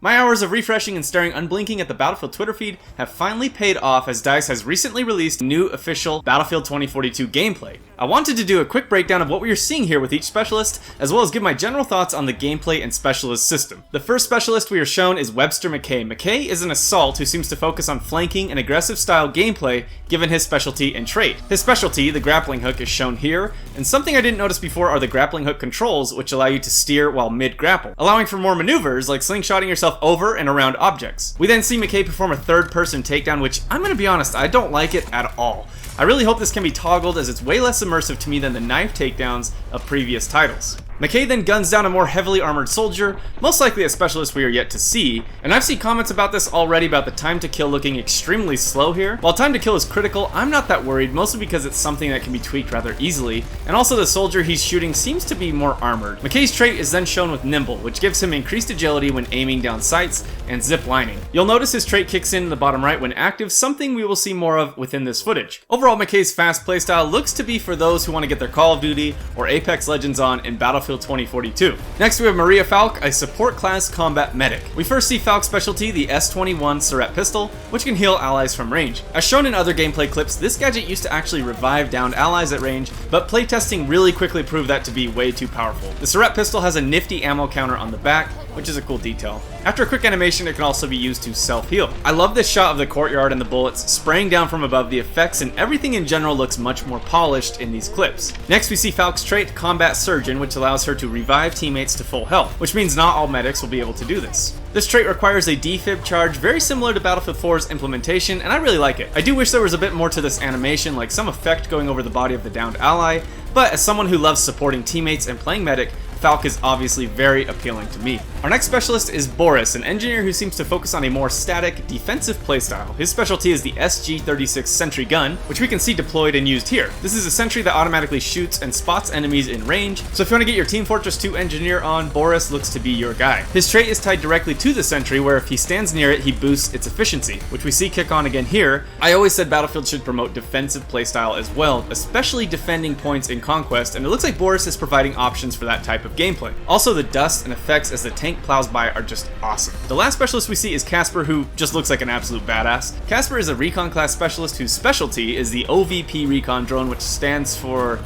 My hours of refreshing and staring unblinking at the Battlefield Twitter feed have finally paid off as DICE has recently released new official Battlefield 2042 gameplay. I wanted to do a quick breakdown of what we are seeing here with each specialist, as well as give my general thoughts on the gameplay and specialist system. The first specialist we are shown is Webster McKay. McKay is an assault who seems to focus on flanking and aggressive style gameplay given his specialty and trait. His specialty, the grappling hook, is shown here, and something I didn't notice before are the grappling hook controls, which allow you to steer while mid-grapple, allowing for more maneuvers like slingshotting yourself over and around objects. We then see McKay perform a third-person takedown, which I'm gonna be honest, I don't like it at all. I really hope this can be toggled as it's way less immersive to me than the knife takedowns of previous titles. McKay then guns down a more heavily armored soldier, most likely a specialist we are yet to see, and I've seen comments about this already about the time to kill looking extremely slow here. While time to kill is critical, I'm not that worried, mostly because it's something that can be tweaked rather easily, and also the soldier he's shooting seems to be more armored. McKay's trait is then shown with Nimble, which gives him increased agility when aiming down sights and zip lining. You'll notice his trait kicks in the bottom right when active, something we will see more of within this footage. Overall, McKay's fast playstyle looks to be for those who want to get their Call of Duty or Apex Legends on in Battlefield 2042. Next we have Maria Falc, a support class combat medic. We first see Falc's specialty, the S21 Surrett pistol, which can heal allies from range. As shown in other gameplay clips, this gadget used to actually revive downed allies at range, but playtesting really quickly proved that to be way too powerful. The Surrett pistol has a nifty ammo counter on the back, which is a cool detail. After a quick animation, it can also be used to self-heal. I love this shot of the courtyard and the bullets spraying down from above. The effects and everything in general looks much more polished in these clips. Next we see Falc's trait, Combat Surgeon, which allows her to revive teammates to full health, which means not all medics will be able to do this. This trait requires a defib charge very similar to Battlefield 4's implementation, and I really like it. I do wish there was a bit more to this animation, like some effect going over the body of the downed ally, but as someone who loves supporting teammates and playing medic, Falc is obviously very appealing to me. Our next specialist is Boris, an engineer who seems to focus on a more static, defensive playstyle. His specialty is the SG-36 sentry gun, which we can see deployed and used here. This is a sentry that automatically shoots and spots enemies in range, so if you want to get your Team Fortress 2 engineer on, Boris looks to be your guy. His trait is tied directly to the sentry, where if he stands near it, he boosts its efficiency, which we see kick on again here. I always said Battlefield should promote defensive playstyle as well, especially defending points in Conquest, and it looks like Boris is providing options for that type of gameplay. Also, the dust and effects as the tank plows by are just awesome. The last specialist we see is Casper, who just looks like an absolute badass. Casper is a recon class specialist whose specialty is the OVP recon drone, which stands for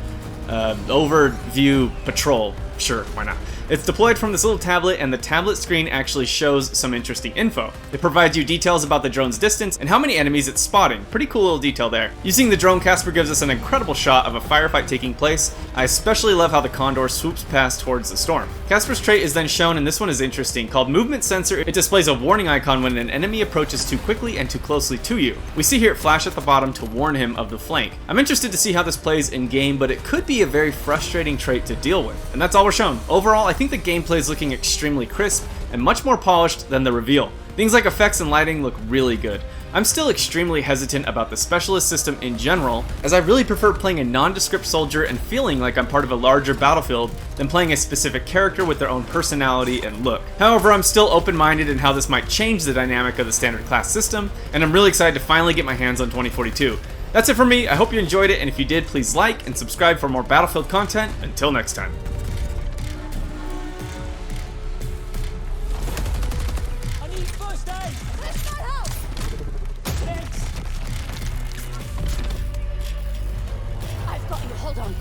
Overview Patrol. Sure, why not? It's deployed from this little tablet, and the tablet screen actually shows some interesting info. It provides you details about the drone's distance and how many enemies it's spotting. Pretty cool little detail there. Using the drone, Casper gives us an incredible shot of a firefight taking place. I especially love how the Condor swoops past towards the storm. Casper's trait is then shown, and this one is interesting, called Movement Sensor. It displays a warning icon when an enemy approaches too quickly and too closely to you. We see here it flash at the bottom to warn him of the flank. I'm interested to see how this plays in game, but it could be a very frustrating trait to deal with. And that's all we're shown. Overall, I think the gameplay is looking extremely crisp and much more polished than the reveal. Things like effects and lighting look really good. I'm still extremely hesitant about the specialist system in general, as I really prefer playing a nondescript soldier and feeling like I'm part of a larger battlefield than playing a specific character with their own personality and look. However, I'm still open-minded in how this might change the dynamic of the standard class system, and I'm really excited to finally get my hands on 2042. That's it for me. I hope you enjoyed it, and if you did, please like and subscribe for more Battlefield content. Until next time. Hold on.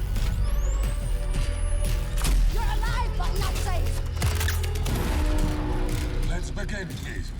You're alive, but not safe. Let's begin, please.